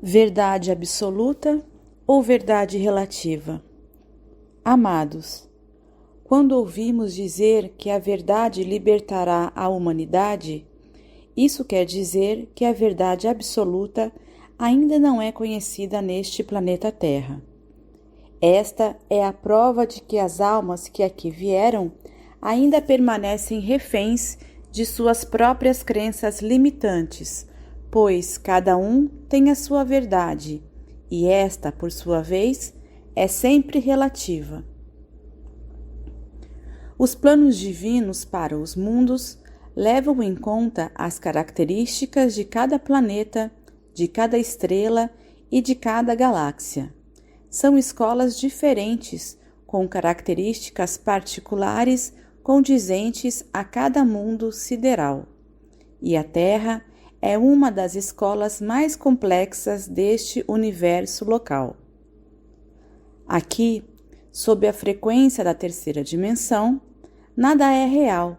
Verdade absoluta ou verdade relativa? Amados, quando ouvimos dizer que a verdade libertará a humanidade, isso quer dizer que a verdade absoluta ainda não é conhecida neste planeta Terra. Esta é a prova de que as almas que aqui vieram ainda permanecem reféns de suas próprias crenças limitantes, pois cada um tem a sua verdade, e esta, por sua vez, é sempre relativa. Os planos divinos para os mundos levam em conta as características de cada planeta, de cada estrela e de cada galáxia. São escolas diferentes, com características particulares condizentes a cada mundo sideral. E a Terra é uma das escolas mais complexas deste universo local. Aqui, sob a frequência da terceira dimensão, nada é real,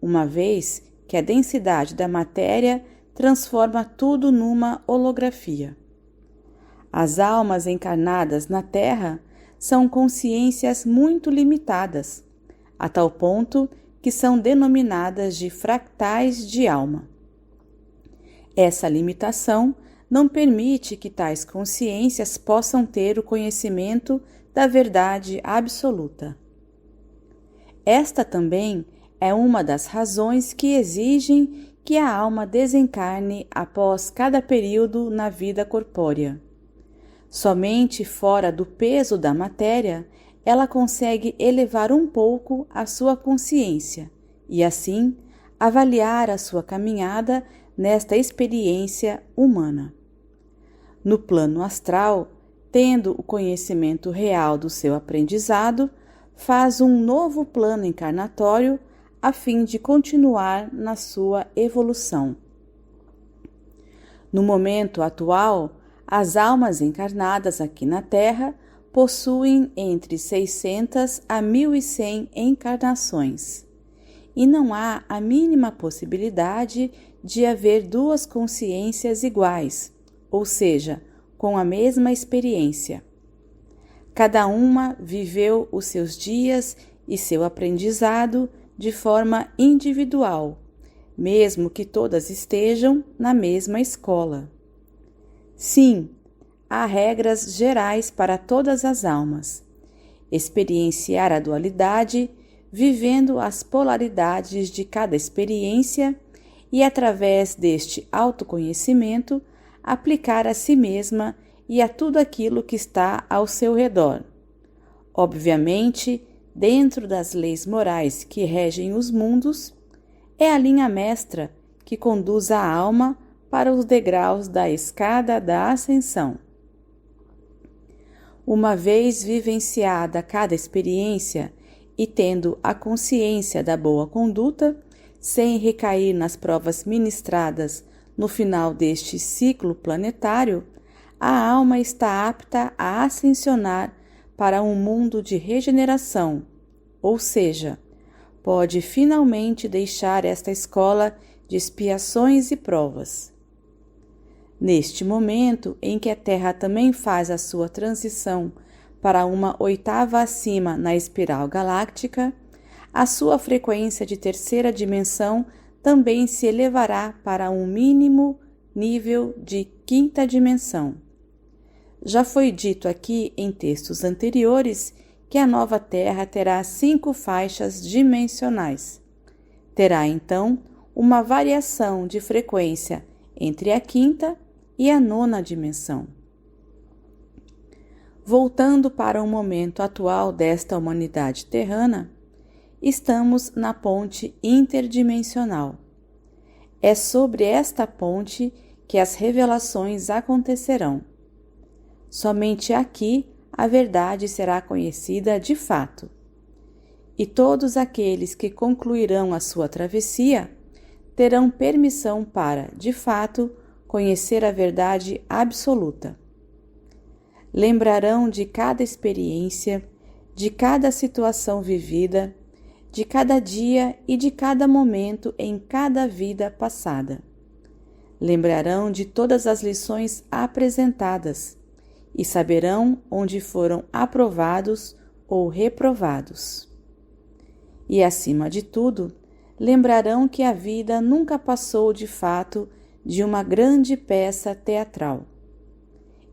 uma vez que a densidade da matéria transforma tudo numa holografia. As almas encarnadas na Terra são consciências muito limitadas, a tal ponto que são denominadas de fractais de alma. Essa limitação não permite que tais consciências possam ter o conhecimento da verdade absoluta. Esta também é uma das razões que exigem que a alma desencarne após cada período na vida corpórea. Somente fora do peso da matéria, ela consegue elevar um pouco a sua consciência e, assim, avaliar a sua caminhada nesta experiência humana. No plano astral, tendo o conhecimento real do seu aprendizado, faz um novo plano encarnatório a fim de continuar na sua evolução. No momento atual, as almas encarnadas aqui na Terra possuem entre 600 a 1.100 encarnações, e não há a mínima possibilidade de haver duas consciências iguais, ou seja, com a mesma experiência. Cada uma viveu os seus dias e seu aprendizado de forma individual, mesmo que todas estejam na mesma escola. Sim, há regras gerais para todas as almas. Experienciar a dualidade, vivendo as polaridades de cada experiência e, através deste autoconhecimento, aplicar a si mesma e a tudo aquilo que está ao seu redor. Obviamente, dentro das leis morais que regem os mundos, é a linha mestra que conduz a alma para os degraus da escada da ascensão. Uma vez vivenciada cada experiência e tendo a consciência da boa conduta, sem recair nas provas ministradas no final deste ciclo planetário, a alma está apta a ascensionar para um mundo de regeneração, ou seja, pode finalmente deixar esta escola de expiações e provas. Neste momento em que a Terra também faz a sua transição para uma oitava acima na espiral galáctica, a sua frequência de terceira dimensão também se elevará para um mínimo nível de quinta dimensão. Já foi dito aqui em textos anteriores que a nova Terra terá 5 faixas dimensionais. Terá, então, uma variação de frequência entre a quinta e a 9ª dimensão. Voltando para o momento atual desta humanidade terrana, estamos na ponte interdimensional. É sobre esta ponte que as revelações acontecerão. Somente aqui a verdade será conhecida de fato. E todos aqueles que concluirão a sua travessia terão permissão para, de fato, conhecer a verdade absoluta. Lembrarão de cada experiência, de cada situação vivida, de cada dia e de cada momento em cada vida passada. lembrarão de todas as lições apresentadas e saberão onde foram aprovados ou reprovados. E, acima de tudo, lembrarão que a vida nunca passou de fato de uma grande peça teatral.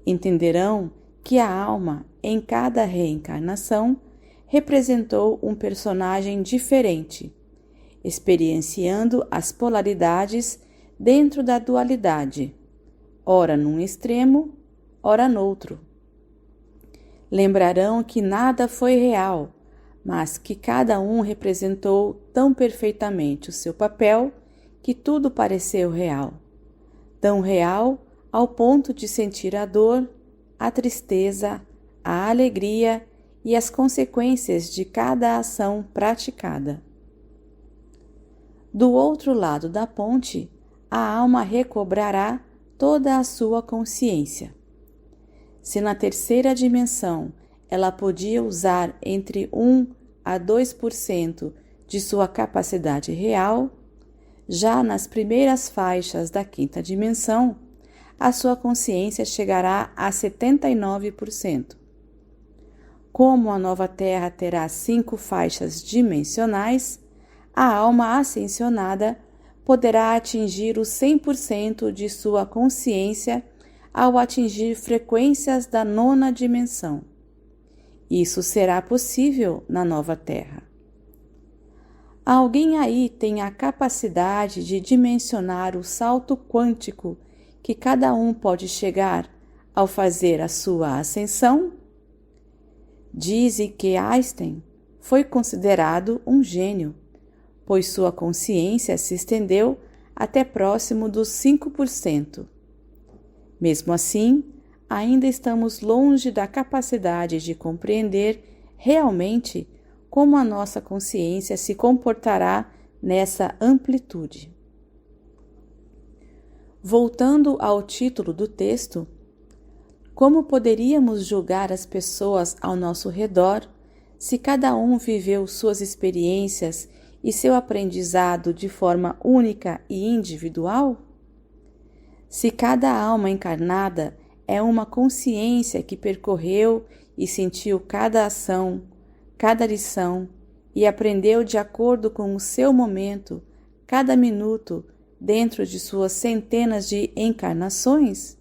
Entenderão que a alma, em cada reencarnação, representou um personagem diferente, experienciando as polaridades dentro da dualidade, ora num extremo, ora noutro. Lembrarão que nada foi real, mas que cada um representou tão perfeitamente o seu papel que tudo pareceu real. Tão real ao ponto de sentir a dor, a tristeza, a alegria e as consequências de cada ação praticada. Do outro lado da ponte, a alma recobrará toda a sua consciência. Se na terceira dimensão ela podia usar entre 1 a 2% de sua capacidade real, já nas primeiras faixas da quinta dimensão, a sua consciência chegará a 79%. Como a nova Terra terá 5 faixas dimensionais, a alma ascensionada poderá atingir os 100% de sua consciência ao atingir frequências da 9ª dimensão. Isso será possível na nova Terra. Alguém aí tem a capacidade de dimensionar o salto quântico que cada um pode chegar ao fazer a sua ascensão? Dizem que Einstein foi considerado um gênio, pois sua consciência se estendeu até próximo dos 5%. Mesmo assim, ainda estamos longe da capacidade de compreender realmente como a nossa consciência se comportará nessa amplitude. Voltando ao título do texto, como poderíamos julgar as pessoas ao nosso redor se cada um viveu suas experiências e seu aprendizado de forma única e individual? Se cada alma encarnada é uma consciência que percorreu e sentiu cada ação, cada lição e aprendeu de acordo com o seu momento, cada minuto, dentro de suas centenas de encarnações?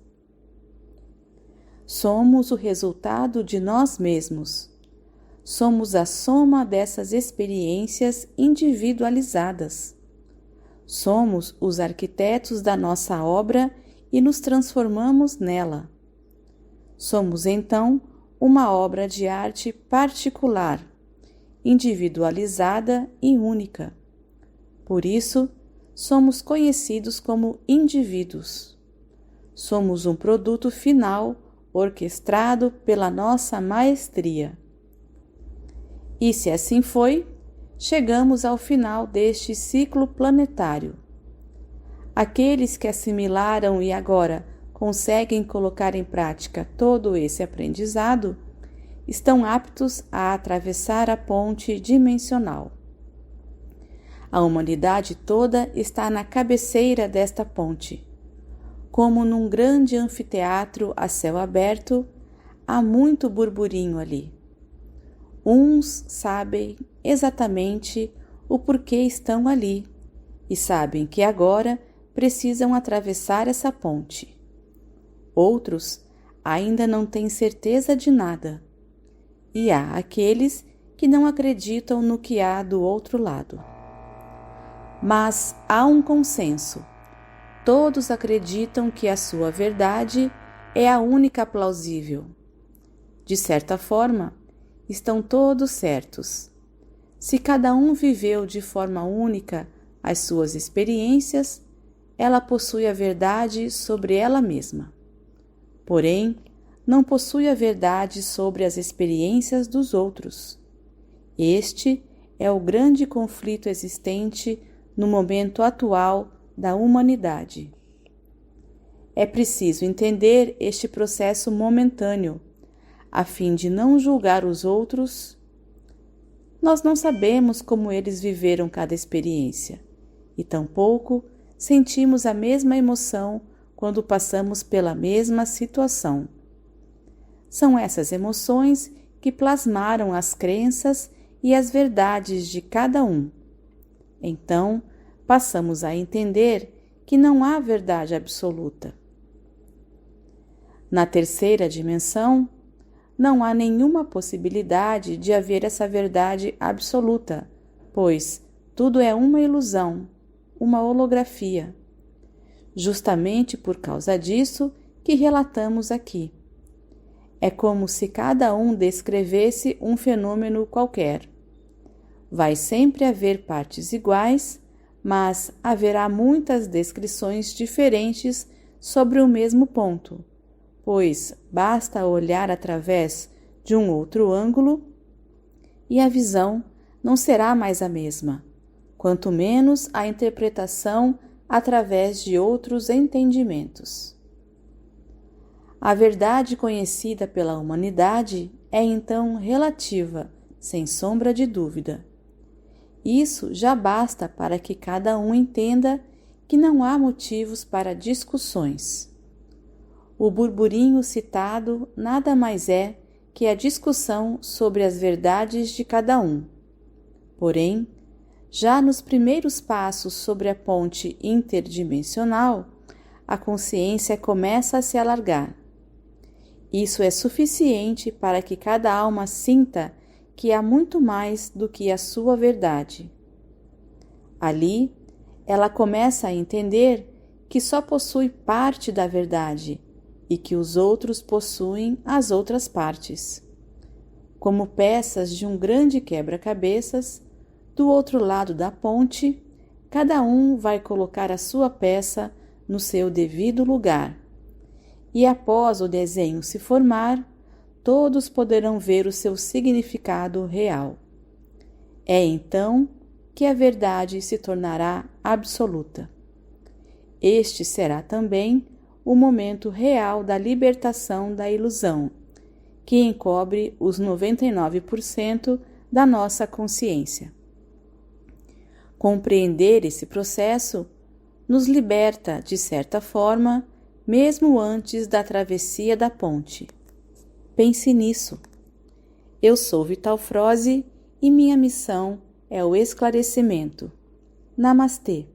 Somos o resultado de nós mesmos. Somos a soma dessas experiências individualizadas. Somos os arquitetos da nossa obra e nos transformamos nela. Somos, então, uma obra de arte particular, individualizada e única. Por isso, somos conhecidos como indivíduos. Somos um produto final orquestrado pela nossa maestria. E se assim foi, chegamos ao final deste ciclo planetário. Aqueles que assimilaram e agora conseguem colocar em prática todo esse aprendizado estão aptos a atravessar a ponte dimensional. A humanidade toda está na cabeceira desta ponte. Como num grande anfiteatro a céu aberto, há muito burburinho ali. Uns sabem exatamente o porquê estão ali e sabem que agora precisam atravessar essa ponte. Outros ainda não têm certeza de nada. E há aqueles que não acreditam no que há do outro lado. Mas há um consenso. Todos acreditam que a sua verdade é a única plausível. De certa forma, estão todos certos. Se cada um viveu de forma única as suas experiências, ela possui a verdade sobre ela mesma. Porém, não possui a verdade sobre as experiências dos outros. Este é o grande conflito existente no momento atual da humanidade. É preciso entender este processo momentâneo, a fim de não julgar os outros. Nós não sabemos como eles viveram cada experiência, e tampouco sentimos a mesma emoção quando passamos pela mesma situação. São essas emoções que plasmaram as crenças e as verdades de cada um. Então, passamos a entender que não há verdade absoluta. Na terceira dimensão, não há nenhuma possibilidade de haver essa verdade absoluta, pois tudo é uma ilusão, uma holografia. Justamente por causa disso que relatamos aqui. É como se cada um descrevesse um fenômeno qualquer. Vai sempre haver partes iguais, mas haverá muitas descrições diferentes sobre o mesmo ponto, pois basta olhar através de um outro ângulo e a visão não será mais a mesma, quanto menos a interpretação através de outros entendimentos. A verdade conhecida pela humanidade é então relativa, sem sombra de dúvida. Isso já basta para que cada um entenda que não há motivos para discussões. O burburinho citado nada mais é que a discussão sobre as verdades de cada um. Porém, já nos primeiros passos sobre a ponte interdimensional, a consciência começa a se alargar. Isso é suficiente para que cada alma sinta que há muito mais do que a sua verdade. Ali, ela começa a entender que só possui parte da verdade e que os outros possuem as outras partes. Como peças de um grande quebra-cabeças, do outro lado da ponte, cada um vai colocar a sua peça no seu devido lugar. E após o desenho se formar, todos poderão ver o seu significado real. É então que a verdade se tornará absoluta. Este será também o momento real da libertação da ilusão, que encobre os 99% da nossa consciência. Compreender esse processo nos liberta, de certa forma, mesmo antes da travessia da ponte. Pense nisso. Eu sou Vital Froze e minha missão é o esclarecimento. Namastê.